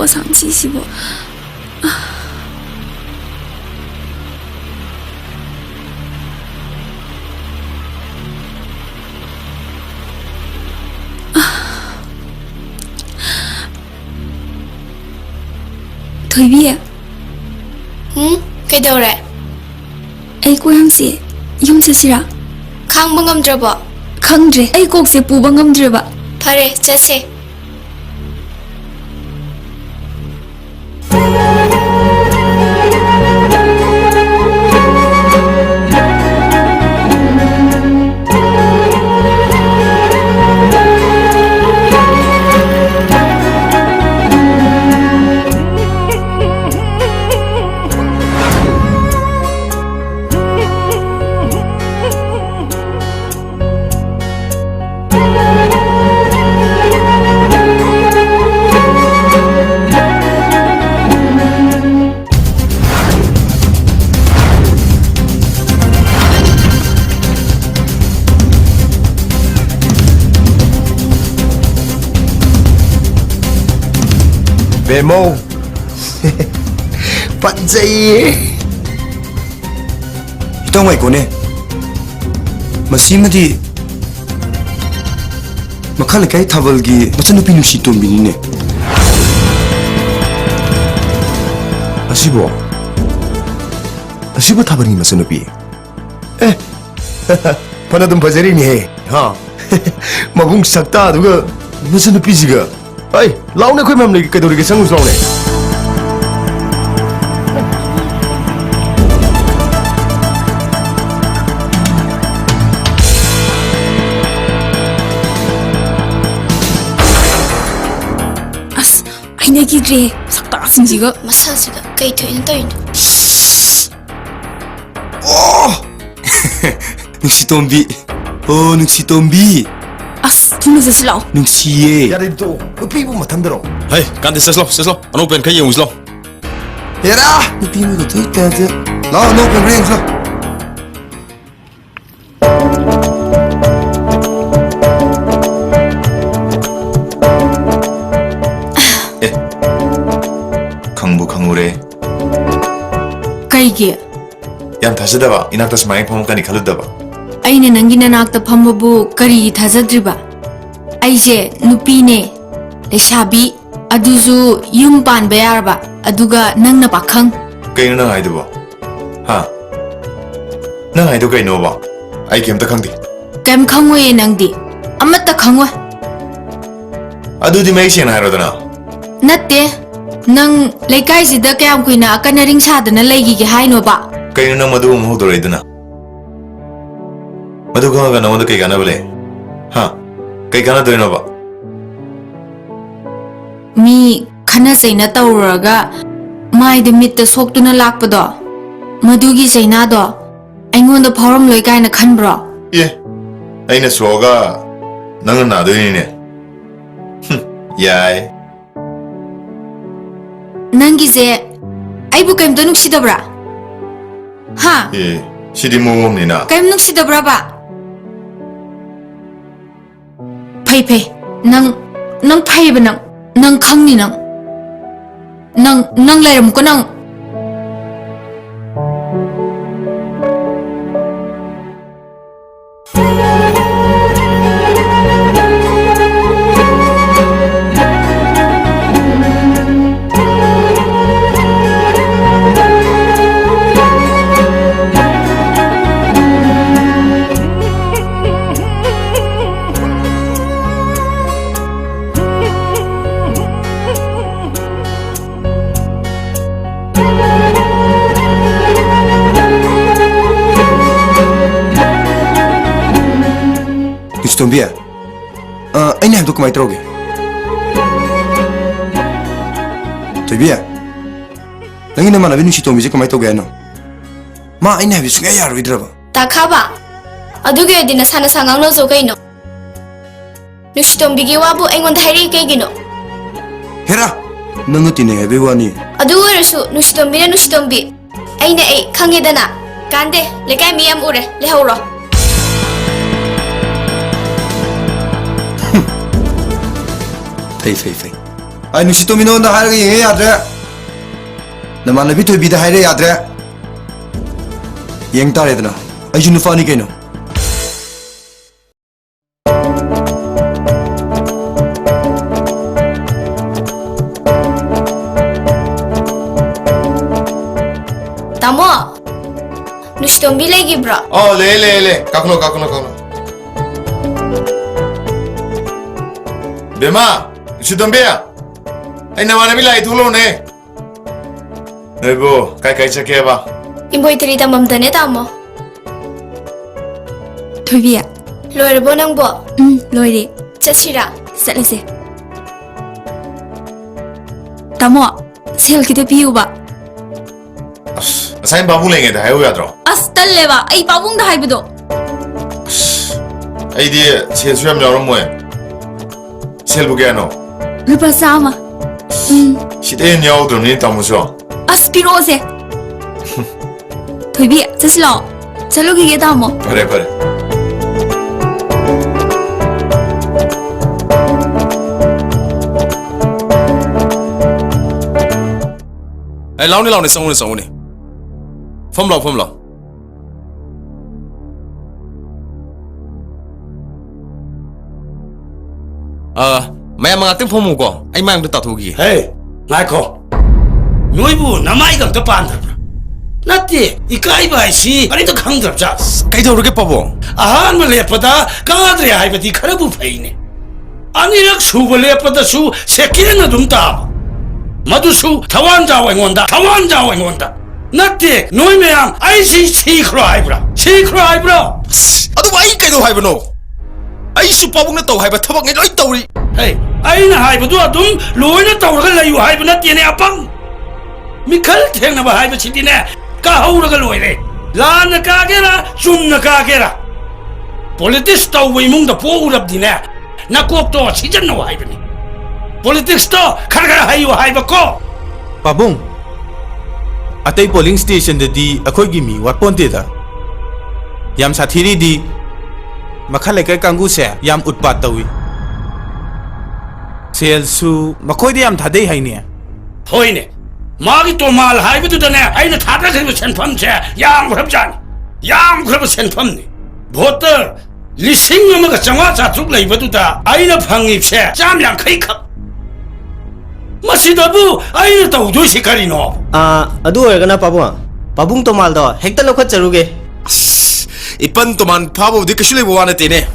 我想继续不。 토이비. 그래도래. 에이 고양씨, 용차시라. 강봉감 들어봐. 강제. 에이 꼭세 부방감 들어봐. 파래, 자세. Bemo. Panjai. Itong ay ko ne. Masimadi. Makala kay tabalgi masan pinusi tombi ne. Asibo. Asibo tabalgi masan pi. Panadum pajari ni he. Ha. Mabung sakta duga masan pi jiga. Hey, launa koy mamle ke dori ke sangus laune. As, aina gidre. Sakta sinjiga. 마사지가 게이트 있는 떠인도. Oh! Nungsi tombi. Oh, nungsi tombi. As, tumaza lao. Nungsiye. Yari to, nupi mo matandaro. Hey, kan seslo. Ano pen kayo uslo? Yara, nupi mo to taje. No pen ring so. 강무래. Kaigi. 양 다시다봐. 이낙다 스마이 포문까지 갈르다봐. Aina nangi nanakta phambabu kari thajadriba. Aije nupine lesabi aduju yum pan bayarba aduga nangna pakhang. Kayo nang aydo ba? Ha? Nang aydo kayo no ba? Ay kem ta khangdi. Kem khangwe nangdi. Amatta khangwa. Adu di mai shen hayrodana. Natte nang lekai sida kyam kuina akana ring sadana leigi ge haino ba. Kayo nang madu mo hodoraydana. Madu ka na madu kay kana bale. Ha? Kay kana doino ba? Mi khana chaina tawraga mai de mit ta soktuna lakpado. Madugi chaina do aingonda phoram loi kaina khanbro. 예. 아이네 수어가 너는 나도이네. 야이. Nangize aibu kaimta nuksidabra. Ha? 예. 시리모음이나. Kaim nuksidabra ba? Pei. Nang pei ba nang khangni nang lairam ko nang. Tombia. Aina ham to kumai troge. Tombia. Nangi na mana vinu si tombi je kumai toge ano. Ma aina ham sungai yaro idraba. 다카바. 아두게 디나 사나 상황로 조게이노. 누시톰비기 와부 앵원 다이리 게기노. Hera. Nangutine bewani. 아두르수 누시톰비나 누시톰비. 아이네 에이 강게다나. 간데 레가이 미암 우레 레하우로. Fei. 아이 누시토미 너한테 하려고 얘기 야드래 너만나비 토비다 하려 야드래 영 따래드나 아이 누파니 개노 Tamo, nushtombi lagi bro. le. Kakulo. Bema, Shidombea. Ay naman nila itulo ne. Ebo, kai chake ba? Imboy tiri tamam dane tamo. 토이비야. Loir bo nang bo. 로이리. Chachira. 쌀레세. 타모, 셀기도 비우바. Asain babu lenge da hayo yadro. 아스 딸레바. 아이 바봉다 하이브도. Ay di chesuyam yarom moe. Selbu gano. 루파 사마. Shite nyawdo ni tamusho. 아스 피로세. 토이비야, 자슬로. 잘로기게 타모. Pare. Ai lau ni song ni. Phom lo. Mày mang tiếng phom ko. Ai mang được tao thu gi. Hey, Naiko. Noibu namai gam to pan thap. Natti, ikai bai si, ani to khang thap ja. Kai thau ke pabo. Ahan ma lepada kadre hai bati kharabu phaine. Ani rak su ba lepada su sekin na dum ta. Madu su thawan jaw ngonda. Natti, noi me ang ai si khro hai bra. Adu ai kai do hai bano. Ai su pabung na tau hai ba thabak ngai loi tauri. Hey, ai na hai badu adum loi na taw ra layu hai bana tiene apang. Mikhal theng na ba hai ba chitine. Ka haura ga loi re. La na ka gera, chum na ka gera. Politics taw wei mung da po urap dine. Na kok to sijan no hai bani. Politics to khar hai ba ko. Pabung, atay polling station di ako'y gimi watponte da. Yam sa thiri di makhalay kay kanggu se yam utpat tawi. Sel su makoy di yam thaday hay niya. Hoine. Magi to mal hai ba tu da ne ai na thada khai ba chen pham che yang grab jan. Yang grab chen pham ni. Voter lising ma ga changwa cha chuk lai ba tu da ai na phangi che cham yang khai khap. Masidabu ai na taw doi sikari no. ꯑꯗꯨ ꯑꯣꯏꯔꯒꯅ ꯄꯥꯕꯨꯡ ꯇꯣꯃꯥꯜꯗꯣ ꯍꯦꯛꯇ ꯂꯧꯈꯠꯆꯔꯨꯒꯦ Ipan tuman phabo di kashi le wana te ne.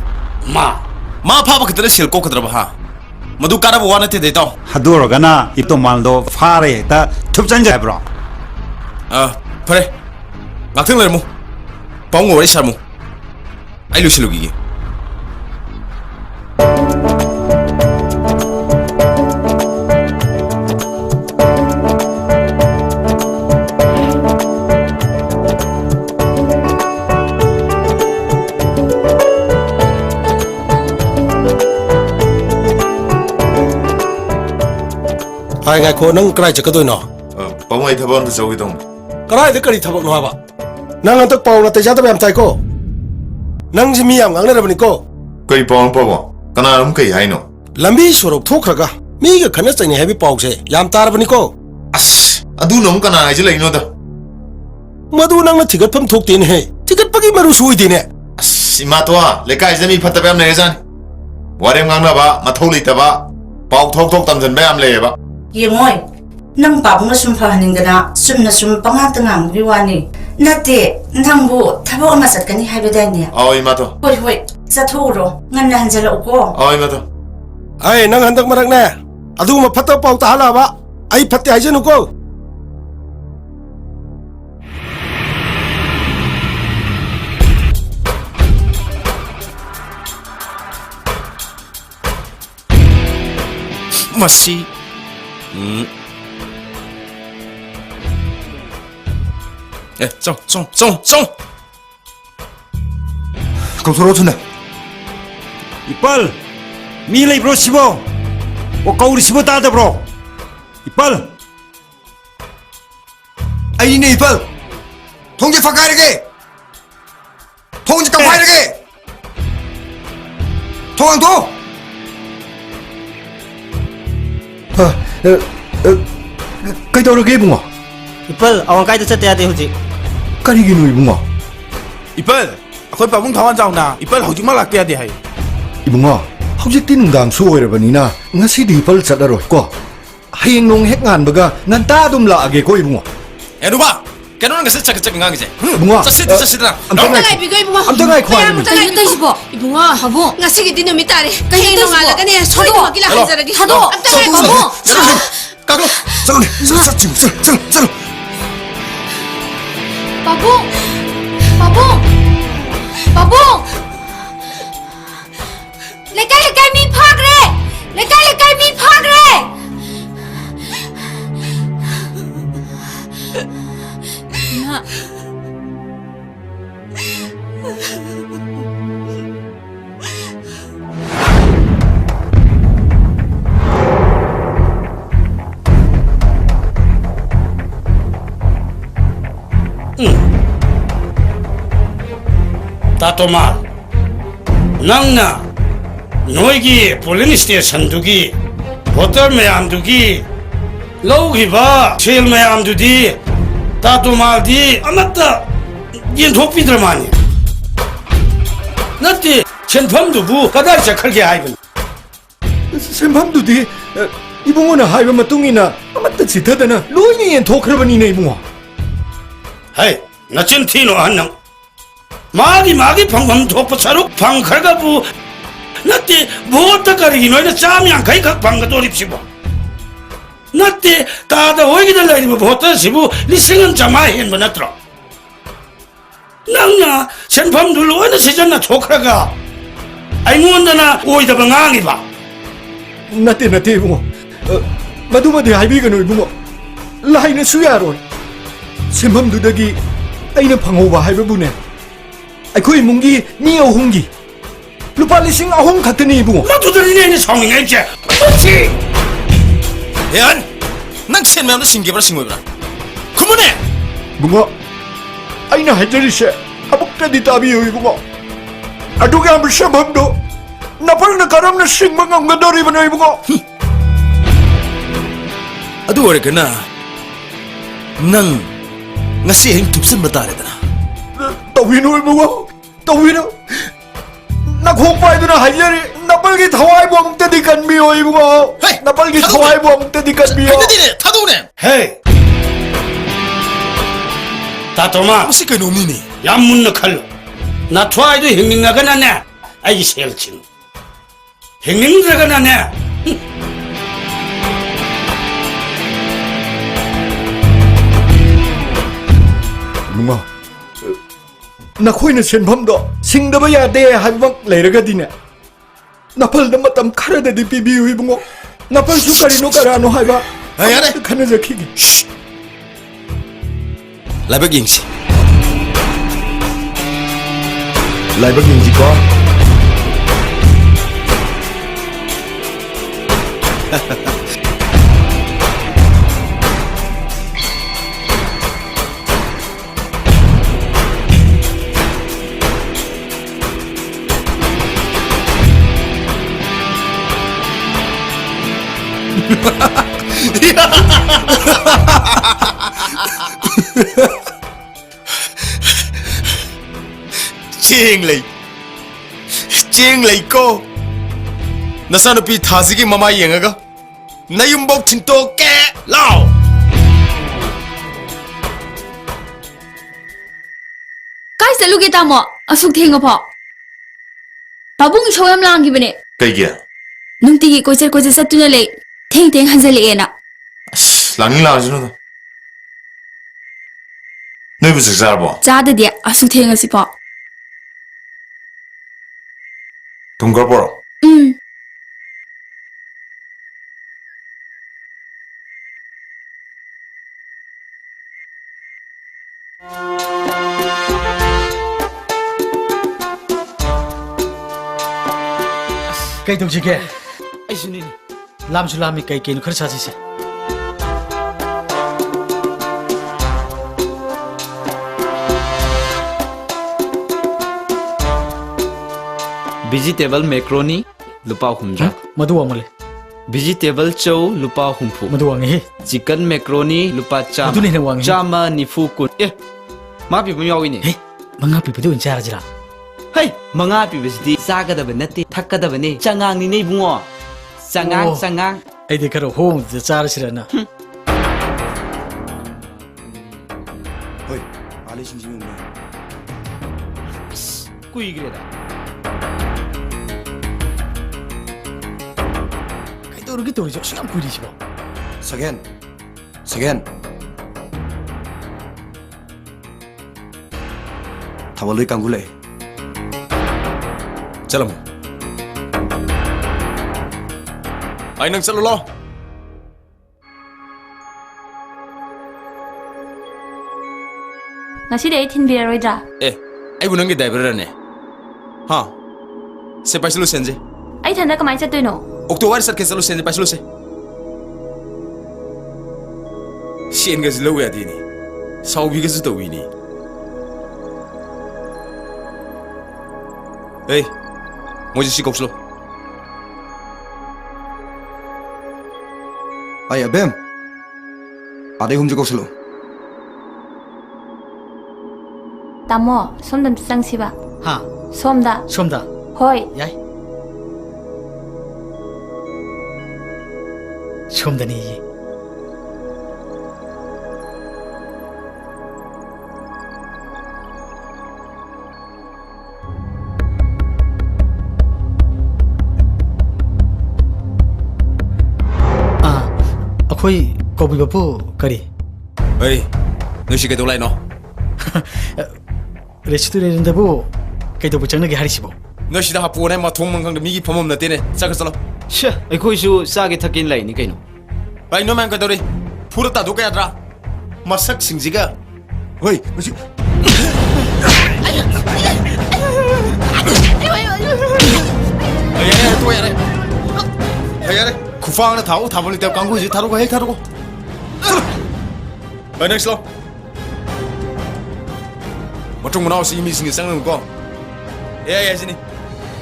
Ma phabo kitare sil ko kadra ha. Madu kara wana te de to. 하도로가나 이또말도 파레 다 툭잔자 브로 Pare. Ngaktheng le mu. Pong wari sarmu. Ai lu silugi. Hai ngai ko nang krai chakadoi no. Pamai thabon da chawi dong. Krai de kari thabak no haba. Nang antak paw na teja tabam tai ko. Nang jimi yam ngang na rabani ko. Kai pawang pabo. Kana rum kai hai no. Lambi sorok thokraga. Mi ga khana chai ne hebi paw se yam tar rabani ko. Adu nom kana ai jilai no da. Madu nang na thigat pham thok tin he. Thigat pagi maru sui din he. Sima toa lekai jami phatabam ne jan. Warem ngang na ba mathau lei ta ba. Paw thok tamjan bam le ba. Yengoi, nang pabung na sumpa haningdana sum pangatangang riwani. Nate, nangbu tabo amasat kani habedanya. Oi mato. Hoi, saturo, ngana hanjala uko. Oi mato. Ai nang handak marak ne. Adu ma phata paw ta hala ba. Ai phatte ai janu ko. Masi. Song. Kausoro tuna 이빨 미레이 브로 시보 오까우리 시보 따다 브로 이빨 ai ne ipal thongje fakai rage thongje kampai rage thong ang tho ꯀꯩꯗꯧꯔꯒꯦ ꯏꯕꯨꯡꯉꯣ ꯏꯄꯜ ꯑꯋꯥꯡꯀꯥꯏꯗ ꯆꯠꯇ ꯌꯥꯗꯦ ꯍꯧꯖꯤꯛ ꯀꯔꯤꯒꯤꯅꯣ ꯏꯕꯨꯡꯉꯣ ꯏꯄꯜ ꯑꯩꯈꯣꯏ ꯄꯥꯕꯨꯡ ꯊꯋꯥꯟ ꯆꯥꯎꯅ ꯏꯄꯜ ꯍꯧꯖꯤꯛꯃꯛ ꯂꯥꯛꯇ ꯌꯥꯗꯦ ꯍꯥꯏ ꯏꯕꯨꯡꯉꯣ ꯍꯧꯖꯤꯛꯇꯤ ꯅꯨꯡꯗꯥꯡꯁꯨ ꯑꯣꯏꯔꯕꯅꯤꯅ ꯉꯁꯤꯗꯤ ꯏꯄꯜ ꯆꯠꯂꯔꯣꯏ ꯀꯣ ꯍꯌꯦꯡ ꯅꯣꯡ ꯍꯦꯛ ꯉꯥꯟꯕꯒ ꯉꯟꯇꯥ ꯑꯗꯨꯝ ꯂꯥꯛꯑꯒꯦꯀꯣ ꯏꯕꯨꯡꯉꯣ 에누바 걔는 그새 짝짝이 강이제 이봉아 짜시다 amta ngaibigo ibungo amta ngaikhwa Tayo tayo sibo. Ibunga, habo. ngasi기 numis tare Kaya heng nongalagane soido magila hanjaragi Hado. amta ngai Habo. 까고 쌀 Babong! Babong! Babong! Lekay mi phagre! Lekay mi phagre! Na. 따또마 낭나 너희기 폴링 스테이션 두기 호텔 매암 두기 로기바 실 매암 두디 따또마디 아마따 이 도피들만이 나티 첸팜두부 가다리자 크게 하이분 샘팜두디 이봉어나 하이바 마뚱이나 아마따 지타다나 로이니 엔 토크라바니네 이봉어 하이 나친 티노 한낭 마기 팡팡 도포차로 팡칼가부 나티 뭐어떡하리기 너희는 짬이 안 가이 각 방가 돌입시고 나티 다다 오이기들 라이브 보따시부 리싱은 자마힌 뭐 나트로 낭냐 senpam dulu ana sejanna chokraga ai ngondana oida bangangi ba nate 이봉어 마두마디 하이비가노 이봉어 라이나 수야로 샘팜두다기 아이나 방호바 하이바부네 아이코이 뭉기 니 어홍기 루파 리싱 아홍 같으니 이봉어 마두들이네 성인가 있지 그렇지 대한 난 첸매암도 신기하라 신고해보라 그만해 뭉어 아이나 하이저리세 아복까지 따비요 이봉어 아두게 한번 샘팜도 나팔나 가람나 싱망한 거 너리버네 이봉어 ꯑꯗꯨ ꯑꯣꯏꯔꯒꯅ ꯅꯪ ꯉꯁꯤ ꯑꯍꯤꯡ ꯇꯨꯞꯁꯟꯕ ꯇꯥꯔꯦꯗꯅ ꯇꯧꯕꯤꯅꯨ 이봉어 ꯇꯧꯕꯤꯅꯨ 나콩 빠이드나 하이저리 나빨기 타와이부 아무때디 간비요 이봉어 나빨기 타와이부 아무때디 간비요 근데디네 타도네 헤이 따토마 혹시 그 놈이니 얌문너 칼로 나 투아이도 행링나가 나네 아이 셀친 행링나가 나네 뭉아 나코이는 senpam도 싱더바 야데 하이박 레르가디네 나팔도 마땀 카라데디 비비유 이봉어 나팔 수카리 노카라노 하이바 야래 카네자 키기 라이브 잉시 라이브 잉지과 ꯆꯦꯡ ꯂꯩꯀꯣ ꯅꯆꯥꯅꯨꯄꯤ ꯊꯥꯁꯤꯒꯤ ꯃꯃꯥ ꯌꯦꯡꯉꯒ ꯅꯌꯨꯝꯕꯧ ꯊꯤꯟꯇꯣꯛꯀꯦ ꯂꯥꯎ Kai saluge tamo asuk thenga pho. Babung shoyam langi bane. ꯀꯩꯒꯤ Nungti koiser satuna le. Theng hanjale ena. ꯂꯥꯛꯅꯤꯡ ꯂꯥꯛꯑꯁꯤꯅꯨꯗ ꯅꯣꯏꯕꯨ ꯆꯥꯛ ꯆꯥꯔꯕꯣ Chada dia asuk thenga si pho. ꯊꯨꯝ ꯈꯔ ꯄꯣꯔꯣ Cây đồng chí kìa Ây xin đi Làm chú làm thì cây nó khởi xa gì Vegetable macaroni lupa humja Madu amale vegetable chow lupa humpu madu wangi he chicken macaroni lupa cham Madu ni na wangi. chama nifu kun ma pi yaw ini he manga pi padu inchara jira hey manga pi besdi sagadaba natti thakadaba ni changang ni nei bungo changang Oh. changang ai de karo home de chara sirana Hoi, Ali Shinjim. kuigreda kai to rugi to jo siam kuiri sibo Second. Tawalui kanggule. चलो आई नंग चलो लो ngasi dei thinbiraroidra ए आई बुनंगे driver ने हाँ से पैसे लो सेंजे ai thanda kamai chattoino अक्टूबर sir के चलो सेंजे पैसे लो से शेन का जिलो या दीनी साउबी का जितो वीनी ए मुझे सिकोक्स लो Ay, Abem. Ade hum jiko selo. tamo somdam changsiba ha somda somda hoi yai somdani ye akhoi kobi bapu kari ए नोशी के तो लाइनो restaurant da bu kai to buchang na ge hari sibo नोशी दा हापुने माथों मंगंग मिगी फमम नते ने चल चलो sha aikoisu sage thakin lai ni kaino भाई no मैंग कदोरे पूरा तादो का यात्रा मसक सिंजिगा Hoi, masi. यारे तो यारे यारे कुफांग ना थाओ थाबोली तब कांगू जी थारो को है थारो को नेक्स्ट लो मटुंग मनाव सी मी सिंग संग को ए सिनी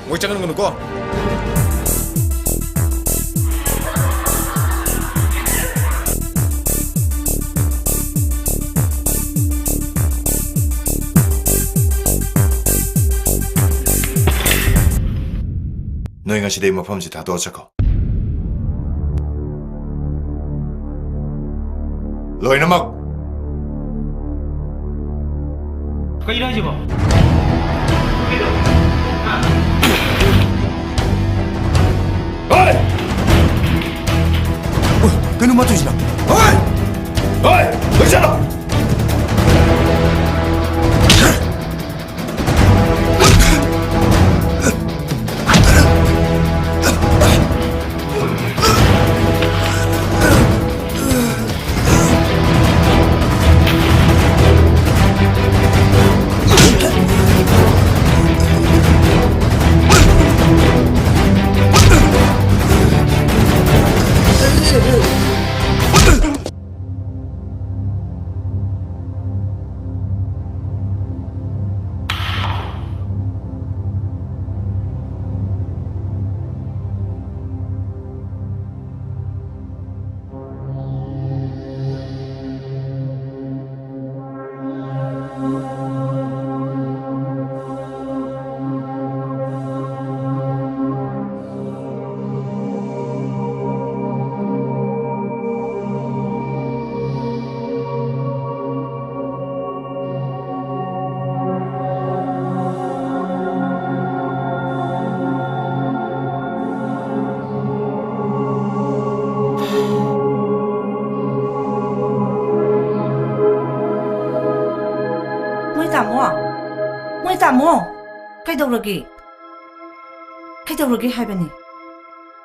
वो चंगन को 너희가 시대의 모범지 다 도착하고 너희는 막 kai ra jibo Kanu matu jina. hoi bajala Moi tamo. Kai đâu rồi Kai đâu rồi hai bên này.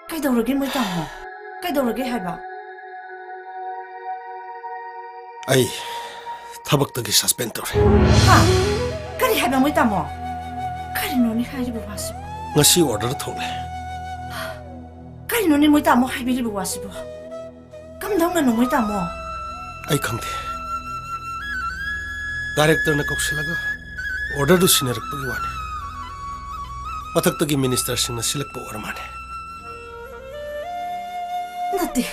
Kai đâu rồi moi tamo. Kai đâu rồi hai ba. ai thabak tagi suspend tore Ha. Kari hai ba moi tamo. Kari no ni hai bu wasi. ngasi order thole Kari no ni moi tamo hai bi bu wasi bu. Kam dang na no moi tamo. ai khangde director na koksilaga order du sinerak pagi wane mathak tagi minister sing na select po ormane Nati,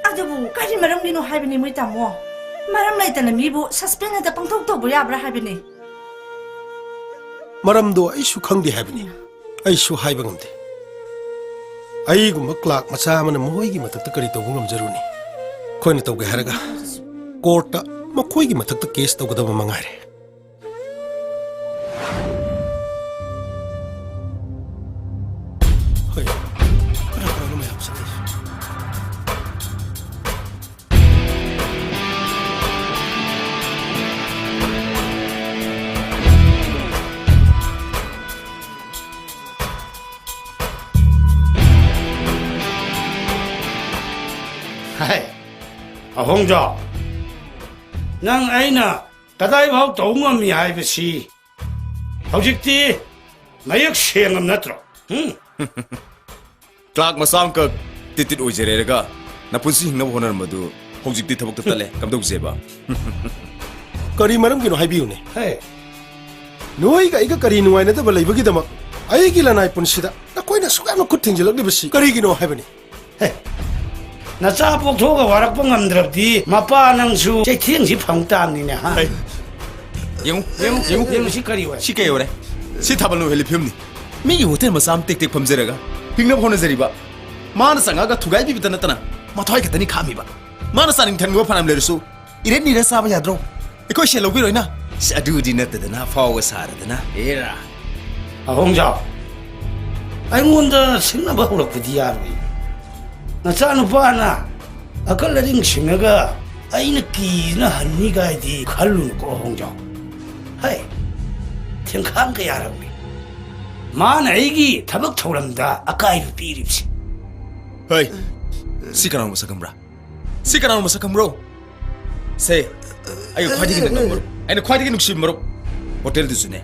adubu kari maram gino haibini mo itamo. Maram na itana mibu suspend na pangtok to buya abra haibini. Maramdo ay su khangdi haibini. Ay su haiba ngamde. Ay gumba clock macha mana mohoi gi matak ta kari to bungam jaruni. Khoina to ge haraga. Court ta makhoi gi matak ta case to gadaba mangare. Hoy. Kara kara ma yapsa. Hai, Hongja, nang aina kadai bau tongam mi hai besi. Hojikti mayak sengam natro. Clark masam ka titit oijerega na punsi hingna honar madu hojikti thabak ta tale kamdok jeba. Kari maram gino haibiu ne. Hai. Noi ga iga kari nuai na ta balai bagi dama. Ai gi lanai punsida. Na koina suga no kuting jelak ni besi. Kari gino haibani. Hai. Nacha poktoga warak pangamdrabdi mapa nangsu chethingsi phangtamni ne ha. Yung si kari wa. Si kayo re. Si thabal no heli phimni. Mi hotel masam tek tek phamjeraga. Hingna phone jariba. Mana sangaga thugai bi bitana tana. Mathoi khatani khami ba. Mana saning thango phanam lersu. Iret ni rasa ba yadro. Iko shelo bi roina. Sadu di natadana fawa saradana. Era. Hongja. Ai ngonda singna ba hurakpudi yarwi. Nachanupana akalaring singaga aina kina hanni gaidi khalun ko hongja. Hai. Thengkhang ka yarami. Mana aigi thabak thoramda akai piripsi. Hey. Sikanang masakamra. Sikanang masakamro. Say. Ayo khwadi gi number. Aina khwadi gi nukshi maro. Hotel dusune.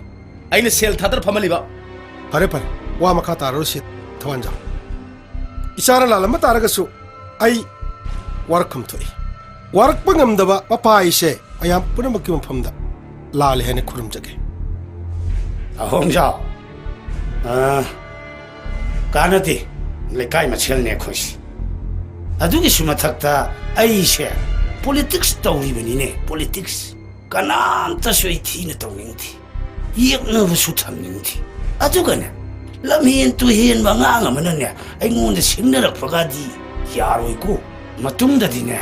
Aina sel thadar famali ba. Pare pare. Wa makha taro si thawanja. Isara lalama taragasu ai warakam thoi warak pangam daba papa ise ayam punam ki mafamda lal hene khurum jage Hongja kanati lekai machel ne khosh adugi sumathakta aise politics tawri bani ne politics kanam ta soi thina tawningthi yekna bu su thamningthi adugana lamhen tu hen manga mana ne aingonda singnarak phagadi yaroi ko matungda dine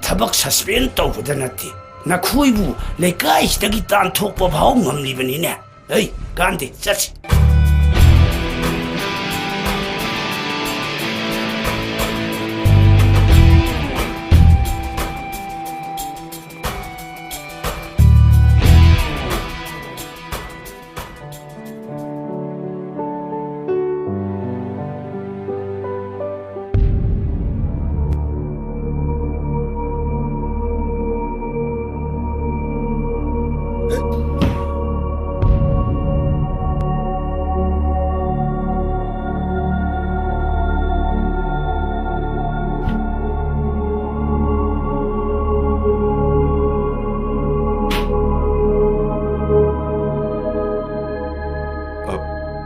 thabak suspend tawbada nati na khoibu lekai stagi tan thokpa bhau ngamli bani ne ei gandhi chach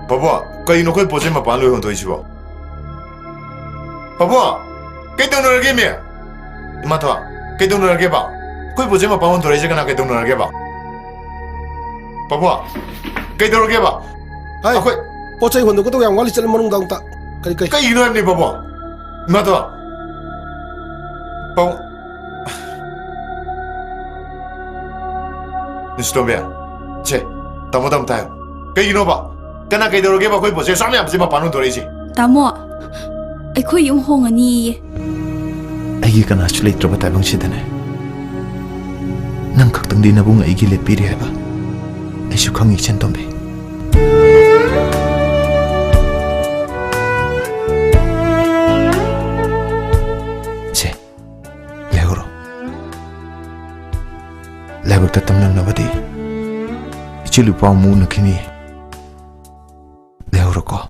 Papa, kau ini kau pose mapan lu untuk isi ba. Papa, kau tahu nora game ya? Mata, kau tahu nora game ba? Kau pose mapan untuk isi kan kau tahu nora game ba? Papa, kau tahu nora game ba? Hai, kau pose hundu kau tu yang wali jalan manung daun tak? Kau kau ini ni papa. Mata, papa, Nistomia, cek, tamu tayo. Kau ini ba? Kana kay daro ba koy pose sami apsi mapan untuk isi. Tamo, aikoy yung hongani. Aigi kana chulay troba tabang sidane. Nang kaktang di nabung aigi lepiri heba. Ay sukang iksen tombe. Se, lehoro. Lehor tatam lang nabadi. Ichulu pa mu nakini. Lehor ko.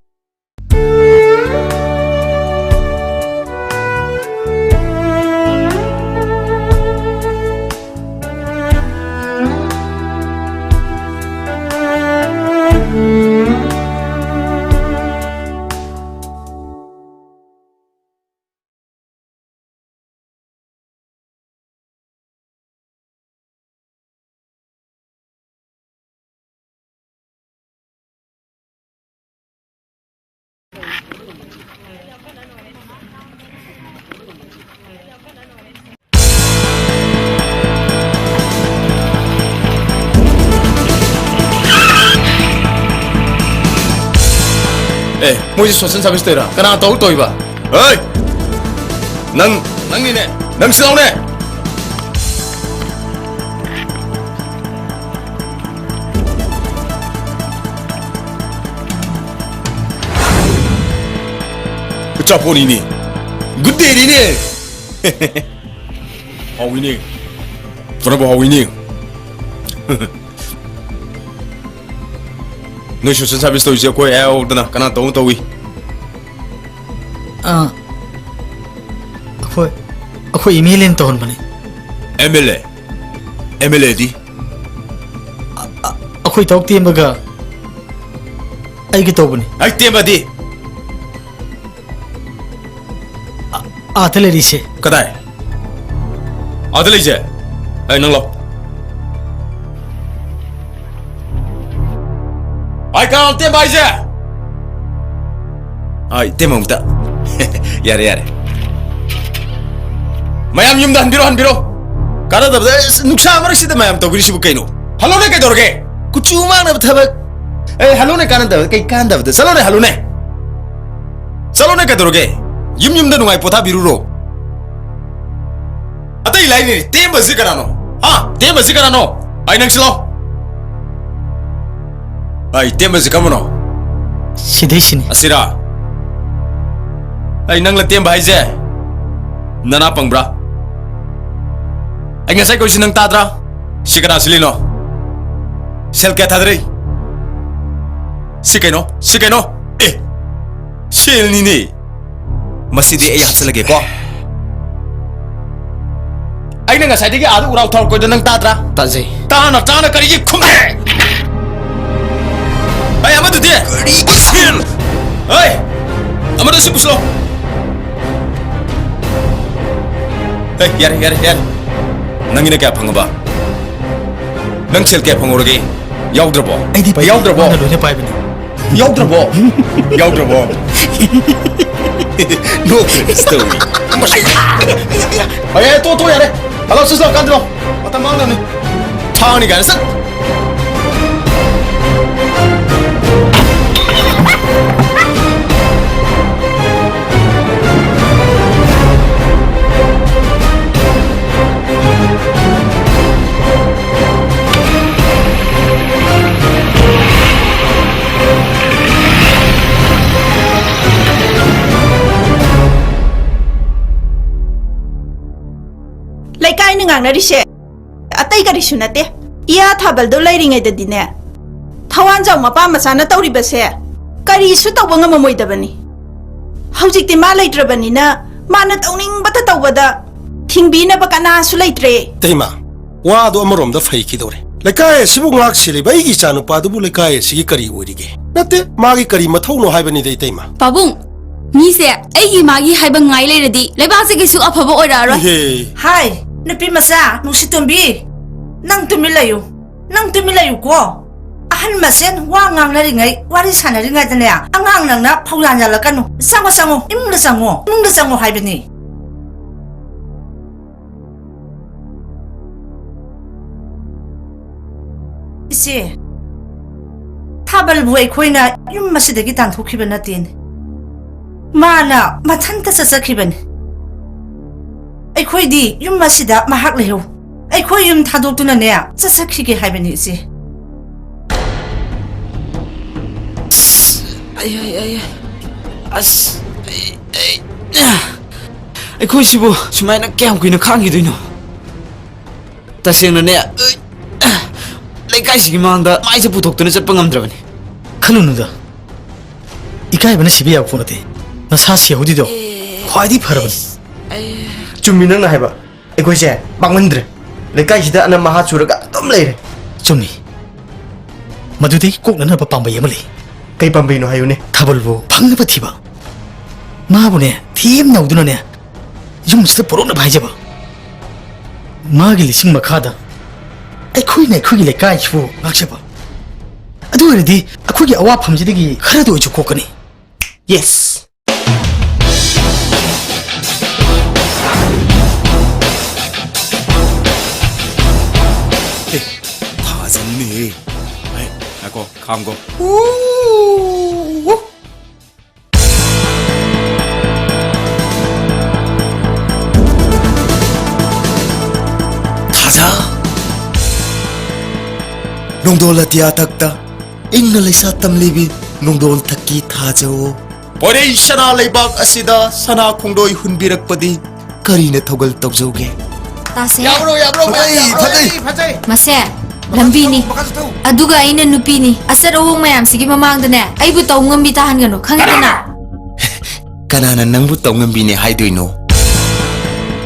에 뭐지 소신 서비스 때라 그나 또 이봐 어이 낭니네 낭 시나오네 자 보니니 굿데이니 하위니 브라보 하위니 너 소신 서비스 또 이제 거의 애오드나 그나 또 위 ꯑꯩꯈꯣꯏ email ꯇꯧꯍꯟꯕꯅꯤ MLAꯗꯤ ꯑꯩꯈꯣꯏ ꯇꯧ ꯇꯦꯝꯕꯒ ꯑꯩꯒ ꯇꯧꯕꯅꯤ ꯑꯩ ꯇꯦꯝꯕꯗꯤ ꯑꯥꯗ ꯂꯩꯔꯤꯁꯦ ꯀꯗꯥꯏ ꯑꯥꯗ ꯂꯩꯁꯦ ꯑꯩ ꯅꯪ ꯂꯥꯛ ꯑꯩ ꯀꯅꯥ ꯇꯦꯝꯕ ꯍꯥꯏꯁꯦ ꯑꯩ ꯇꯦꯝꯕ ꯑꯃꯨꯛꯇ ꯌꯥꯔꯦ ꯃꯌꯥꯝ ꯌꯨꯝꯗ ꯍꯟꯕꯤꯔꯣ ꯀꯥꯟꯅꯗꯕꯗ ꯅꯨꯡꯁꯥ ꯃꯔꯛꯁꯤꯗ ꯃꯌꯥꯝ ꯇꯧꯕꯤꯔꯤꯁꯤꯕꯨ ꯀꯩꯅꯣ ꯍꯜꯂꯣꯅꯦ ꯀꯩꯗꯧꯔꯒꯦ ꯀꯨꯆꯨ ꯃꯥꯡꯅꯕ ꯊꯕꯛ ꯍꯜꯂꯣꯅꯦ ꯀꯥꯟꯅꯗꯕ ꯀꯩ ꯀꯥꯟꯅꯗꯕꯗ ꯆꯠꯂꯣꯅꯦ ꯀꯩꯗꯧꯔꯒꯦ ꯌꯨꯝꯗ ꯅꯨꯡꯉꯥꯏ ꯄꯣꯊꯥꯕꯤꯔꯨꯔꯣ ꯑꯇꯩ ꯂꯥꯏꯅꯤ ꯇꯦꯝꯕꯁꯤ ꯀꯅꯥꯅꯣ ꯇꯦꯝꯕꯁꯤ ꯀꯅꯥꯅꯣ ꯑꯩ ꯅꯪꯁꯤꯂꯣ ꯑꯩ ꯇꯦꯝꯕꯁꯤ ꯀꯔꯝꯕꯅꯣ ꯁꯤꯗꯩꯁꯤꯅꯤ ꯑꯁꯤꯔꯥ ꯑꯩ ꯅꯪꯂ ꯇꯦꯝꯕ ꯍꯥꯏꯁꯦ ꯅꯅꯥ ꯄꯪꯕ꯭ꯔꯥ ꯑꯩ ꯉꯁꯥꯏ ꯀꯧꯏꯁꯤ ꯅꯪ ꯇꯥꯗ꯭ꯔꯥ ꯁꯤ ꯀꯅꯥ ꯁꯤꯜꯂꯤꯅꯣ ꯁꯦꯜ ꯀꯌꯥ ꯊꯥꯗꯔꯤ ꯁꯤ ꯀꯩꯅꯣ ꯁꯦꯜꯅꯤꯅꯦ ꯃꯁꯤꯗꯤ ꯑꯩ ꯍꯥꯞꯆꯜꯂꯒꯦꯀꯣ ꯑꯩꯅ ꯉꯁꯥꯏꯗꯒꯤ ꯑꯥꯗ ꯎꯔꯥꯎ ꯊꯧꯔꯛꯄꯗ ꯅꯪ ꯇꯥꯗ꯭ꯔꯥ ꯇꯥꯖꯩ ꯇꯥꯅ ꯀꯔꯤꯒꯤ ꯈꯨꯝꯃꯦ ꯑꯩ ꯑꯃꯗꯨꯗꯤ ꯁꯦꯜ ꯑꯃꯗ ꯁꯤ ꯄꯨꯁꯂꯣ ꯌꯥꯔꯦ ꯅꯪꯒꯤꯅ ꯀꯌꯥ ꯐꯪꯉꯕ ꯅꯪ ꯁꯦꯜ ꯀꯌꯥ ꯐꯪꯍꯧꯔꯒꯦ ꯌꯥꯎꯗ꯭ꯔꯕꯣ ꯑꯩꯗꯤ ꯌꯥꯎꯗ꯭ꯔꯕꯣ ꯂꯣꯏꯅ ꯄꯥꯏꯕꯅꯤ ꯌꯥꯎꯗ꯭ꯔꯕꯣ 노크레스 스토리 예, 또 야래 알아 스스로 간들어 왔다 망나네 차원이 가는 싹 ꯂꯩꯀꯥꯏꯅ ꯉꯥꯡꯅꯔꯤꯁꯦ ꯑꯇꯩ ꯀꯔꯤꯁꯨ ꯅꯠꯇꯦ ꯏꯌꯥ ꯊꯥꯕꯜꯗꯣ ꯂꯩꯔꯤꯉꯩꯗꯗꯤꯅꯦ ꯊꯋꯥꯟꯖꯥꯎ ꯃꯄꯥ ꯃꯆꯥꯅ ꯇꯧꯔꯤꯕꯁꯦ ꯀꯔꯤꯁꯨ ꯇꯧꯕ ꯉꯝꯃꯣꯏꯗꯕꯅꯤ ꯍꯧꯖꯤꯛꯇꯤ ꯃꯥ ꯂꯩꯇ꯭ꯔꯕꯅꯤꯅ ꯃꯥꯅ ꯇꯧꯅꯤꯡꯕꯇ ꯇꯧꯕꯗ ꯊꯤꯡꯕꯤꯅꯕ ꯀꯅꯥꯁꯨ ꯂꯩꯇ꯭ꯔꯦ ꯇꯩꯃ ꯋꯥꯗꯣ ꯑꯃꯔꯣꯝꯗ ꯐꯩꯈꯤꯗꯧꯔꯦ ꯂꯩꯀꯥꯏ ꯑꯁꯤꯕꯨ ꯉꯥꯛꯁꯤꯜꯂꯤꯕ ꯑꯩꯒꯤ ꯏꯆꯥꯅꯨꯄꯥꯗꯨꯕꯨ ꯂꯩꯀꯥꯏ ꯑꯁꯤꯒꯤ ꯀꯔꯤ ꯑꯣꯏꯔꯤꯒꯦ ꯅꯠꯇꯦ ꯃꯥꯒꯤ ꯀꯔꯤ ꯃꯊꯧꯅꯣ ꯍꯥꯏꯕꯅꯤꯗ ꯏꯇꯩꯃ ꯄꯥꯕꯨꯡ ꯃꯤꯁꯦ ꯑꯩꯒꯤ ꯃꯥꯒꯤ ꯍꯥꯏꯕ ꯉꯥꯏ ꯂꯩꯔꯗꯤ ꯂꯩꯕꯥꯛꯁꯦ ꯀꯩꯁꯨ ꯑꯐꯕ ꯑꯣꯏꯔꯛꯑꯔꯣꯏ ꯍꯥꯏ ꯅꯨꯄꯤ ꯃꯆꯥ ꯅꯨꯡꯁꯤꯇꯣꯝꯕꯤ ꯅꯪ ꯇꯨꯃꯤꯟ ꯂꯩꯌꯨꯀꯣ ꯑꯍꯟ ꯃꯁꯦꯟ ꯋꯥ ꯉꯥꯡꯅꯔꯤꯉꯩ ꯋꯥꯔꯤ ꯁꯥꯟꯅꯔꯤꯉꯩꯗꯅꯦ ꯑꯉꯥꯡ ꯅꯪꯅ ꯐꯧꯂꯥꯟ ꯌꯥꯜꯂꯛꯀꯅꯨ ꯆꯪꯉꯣ ꯏꯃꯨꯡꯗ ꯆꯪꯉꯣ ꯍꯥꯏꯕꯅꯤ 이씨, 타발부 ꯑꯩꯈꯣꯏꯅ ꯌꯨꯝ ꯑꯁꯤꯗꯒꯤ ꯇꯥꯟꯊꯣꯛꯈꯤꯕ ꯅꯠꯇꯦꯅꯦ. ꯃꯥꯅ ꯃꯊꯟꯇ ꯆꯠꯆꯈꯤꯕꯅꯤ. ꯑꯩꯈꯣꯏꯗꯤ ꯌꯨꯝ ꯑꯁꯤꯗ ꯃꯍꯥꯛ ꯂꯩꯍꯧ. ꯑꯩꯈꯣꯏ ꯌꯨꯝ ꯊꯥꯗꯣꯛꯇꯨꯅꯅꯦ ꯆꯠꯆꯈꯤꯒꯦ ꯍꯥꯏꯕꯅꯤ 이씨. ꯑꯁ ꯑꯩꯈꯣꯏꯁꯤꯕꯨ ꯁꯨꯃꯥꯏꯅ ꯀꯌꯥꯝ ꯀꯨꯏꯅ ꯈꯥꯡꯈꯤꯗꯣꯏꯅꯣ? ꯇꯁꯦꯡꯅꯅꯦ ꯂꯩꯀꯥꯏꯁꯤꯒꯤ ꯃꯥꯡꯗ ꯃꯥꯏꯁꯦ ꯄꯨꯊꯣꯛꯇꯨꯅ ꯆꯠꯄ ꯉꯝꯗ꯭ꯔꯕꯅꯤ. ꯈꯜꯂꯨꯅꯨꯗ ꯏꯀꯥꯏꯕꯅ ꯁꯤꯕ ꯌꯥꯕ ꯄꯣꯠ ꯅꯠꯇꯦ. ꯅꯁꯥ ꯁꯤꯍꯧꯗꯤꯗꯣ ꯈ꯭ꯋꯥꯏꯗꯒꯤ ꯐꯔꯕꯅꯤ. ꯆꯨꯝꯃꯤ ꯅꯪꯅ ꯍꯥꯏꯕ. ꯑꯩꯈꯣꯏꯁꯦ ꯄꯥꯡꯃꯟꯗ꯭ꯔꯦ. ꯂꯩꯀꯥꯏꯁꯤꯗ ꯑꯅꯝ ꯃꯍꯥ ꯆꯨꯔꯒ ꯑꯗꯨꯝ ꯂꯩꯔꯦ. ꯆꯨꯝꯃꯤ. ꯃꯗꯨꯗꯒꯤ ꯀꯣꯛꯅꯅꯕ ꯄꯥꯝꯕꯩ ꯑꯃ ꯂꯩ. ꯀꯩ ꯄꯥꯝꯕꯩꯅꯣ ꯍꯥꯏꯌꯨꯅꯦ. ꯊꯥꯕꯜꯕꯨ ꯐꯪꯅꯕ ꯊꯤꯕ. ꯃꯥꯕꯨꯅꯦ ꯊꯤꯝ ꯅꯧꯗꯨꯅꯅꯦ ꯌꯨꯝꯁꯤꯗ ꯄꯨꯔꯛꯅꯕ ꯍꯥꯏꯖꯕ. ꯃꯥꯒꯤ ꯂꯤꯁꯤꯡ ꯃꯈꯥꯗ ꯑꯩꯈꯣꯏꯅ ꯑꯩꯈꯣꯏꯒꯤ ꯂꯩꯀꯥꯏꯁꯤꯕꯨ ꯉꯥꯛꯆꯕ. ꯑꯗꯨ ꯑꯣꯏꯔꯗꯤ ꯑꯩꯈꯣꯏꯒꯤ ꯑꯋꯥꯐꯝꯁꯤꯗꯒꯤ ꯈꯔꯗ ꯑꯣꯏꯁꯨ ꯀꯣꯛꯀꯅꯤ. Yes. 다졌네. 아이고 감고. nongdol atia takta ingna leisa tamlibi nongdol thaki thajao Porei sana leibak asida sana khongdoi hunbirakpadi karina thogal tawjauge तासे फजै मसे लंबीनी अदुगा आइना नुपीनी असर ओंग मयाम सिगी ममांगदने आइबु तौंगम बि ताहनगनो खंगदना kanana nangbu tawngambine haidoino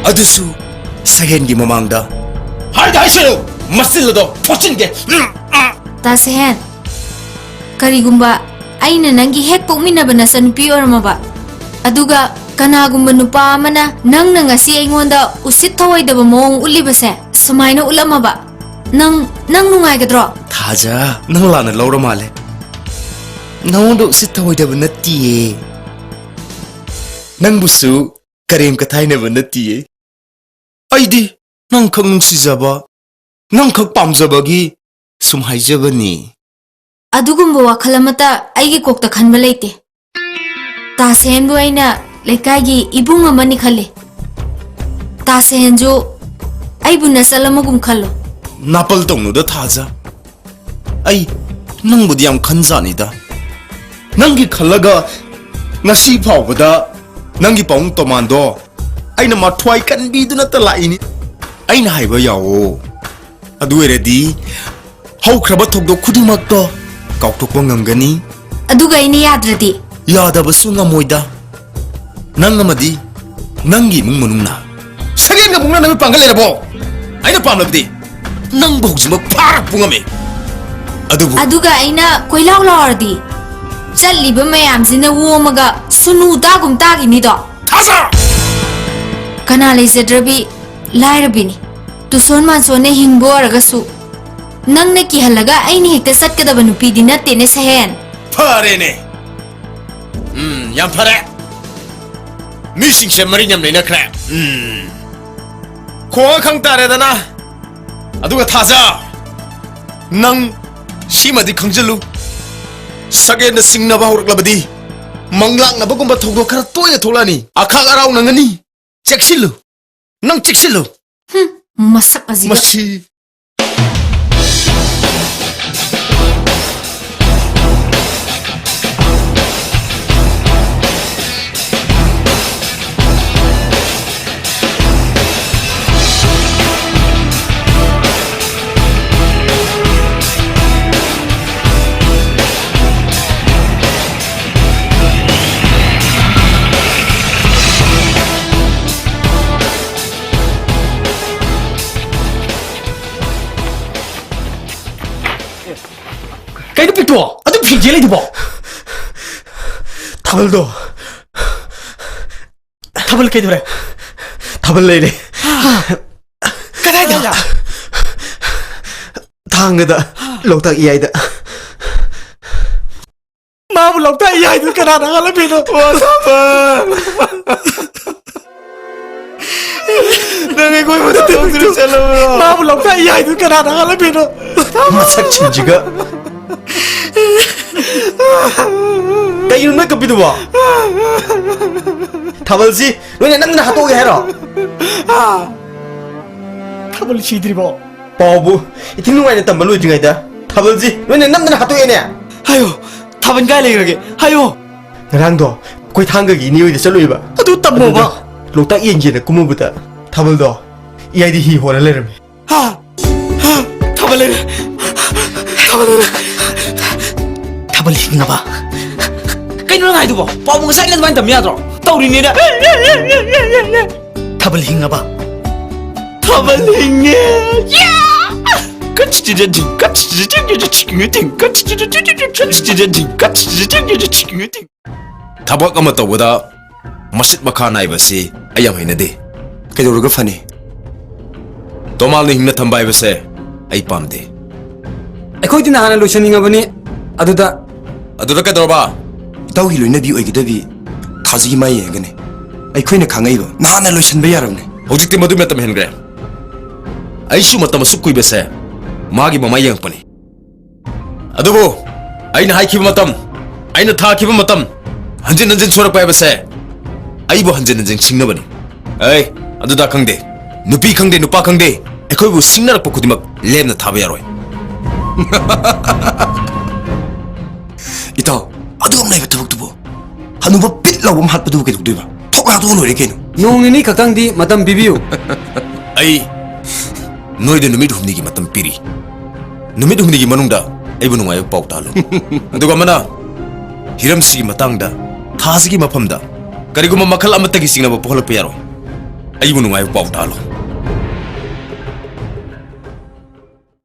adusu sagen gi mamangda Haida haisero masilado phochinge तासे हेन करिगुम्बा आइना नंगी हेक पोकमिनबना सनुपी ओरमबा अदुगा कनागुम्बा नुपा अमना नंगना ngasi aingonda usit thawaidaba mong ulibase sumaina ulamaba nang nungaigedro thaja nang lana lawra male nangdo sitawidaba natiye nangbusu karem kathainaba natiye aidi nang khang nungsijaba nang khak pamjabagi sum haijabani अदुगुम्बो वखलमता आइगी Kokta खनबा लेते तासेन बु आइना लेकागी इबुंग अमनी खले तासेन जो आइबु नसलमगुम खलो napal tongnuda thaja ai nangbudi yam khanjani da nangi khalaga ngasi phawbada nangi paung tomando aina mathwai kanbi duna ta laini aina haiba yawo adu eredi haukraba thokdo khudumak to kautokpa ngamgani अदुगा इनी याद्रदी yadabasu ngamoida nangamadi nangi mung manungna sagen ga mungna nami pangalerabo aina pamlabdi nang bhojima parak pungame adubu अदुगा आइना कोइलाव लावरदी चल्लिबा मयामसिना वोमगा सुनु दागुम तागिनी दो thaja कना लेजद्रबी लाइरबिनी Tucson मासोने हिंगबो अरगसु नंगने की हलगा आइनी हेक्ते सटकदबा नुपीदी नत्तेने सहेन farene yam phare mising se mari nyam leina khre kho khang tare dana aduga thaja nang simadi khangjalu sage na singna ba horaklabadi manglak na bagumba thogdo khara toya tholani akhang arau nangani cheksilu nang cheksilu मसक अजीब machi कहीं पिटो अदु फिजे लेदिबो थाबलदो थाबल कई दरे थाबल लेले कदाइदा थांगदा लोकता इयाइदा माबु लोकता इयाइदा कनाना गला पिनो ओ थाबा नंगे कोई मदद तेरे चलो माबु लोकता इयाइदा कनाना गला पिनो मसक छिंजिगा कई उनमें कभी दुआ थाबल सी लोने नंगना हाथों के हेरो थाबल सी द्रिबो पावबु इतनी वाइने तंबलु जिंगाई दा थाबल सी लोने नंगना हाथों के ने हायो थाबन गाय लेगे हायो रंग दो कोई थांगा की नहीं हुई तो चलो इबा अदु तब्बो बा लोटा येंजे ने कुमु बुता थाबल दो ये दी ही हो रहा ले रहे हाँ थाबल ले थाबल हिंगाबा कहीं ना गाइडुबो पावु ngसाइ len wan tam yadro tawrini da थाबल हिंगाबा थाबल हिंगे या कच्चिजि कच्चिजि tabak ama tawada masit makha naibasi ayam hainade kaidoruga fani tomal ni himna thambai base ai pamde ꯑꯩꯈꯣꯏꯗꯤ ꯅꯍꯥꯟꯅ ꯂꯣꯏꯁꯟꯅꯤꯡꯉꯕꯅꯤ ꯑꯗꯨꯗ kadorba ꯇꯧꯍꯤ ꯂꯣꯏꯅꯕꯤ ꯑꯣꯏꯒꯗꯕꯤ ꯊꯥꯖꯤ ꯃꯥꯏ ꯌꯦꯡꯒꯅꯤ ꯑꯩꯈꯣꯏꯅ ꯈꯪꯉꯛꯏꯕ ꯅꯍꯥꯟꯅ ꯂꯣꯏꯁꯟꯕ ꯌꯥꯔꯕꯅꯤ hojikti madu metam hengre aisu matam asuk kui base magi mama yangpani adubo aina haikhiba matam aina thakhiba matam hanjin hanjin sorak pai base aibo hanjin hanjin singnabani ai aduda khangde nupi khangde nupa khangde aikoi bu singnarak pa khudimak lemna thaba yaroi Ito, aduh ang naibot tabag tubo. Ano ba pitlaw ang hat pa tubo kayo ba? Tok na tulo rin kayo. Nung nini kakang di matam bibiyo. Ay, noy din numid humnigi matam piri. Numid humnigi manungda, ay bunong ayaw pao talo. Ando ka mana, hiram sige matangda, thasigi mapamda. Kari ko mamakal amat tagising na mapuhalap payaro. Ay bunong ayaw pao talo.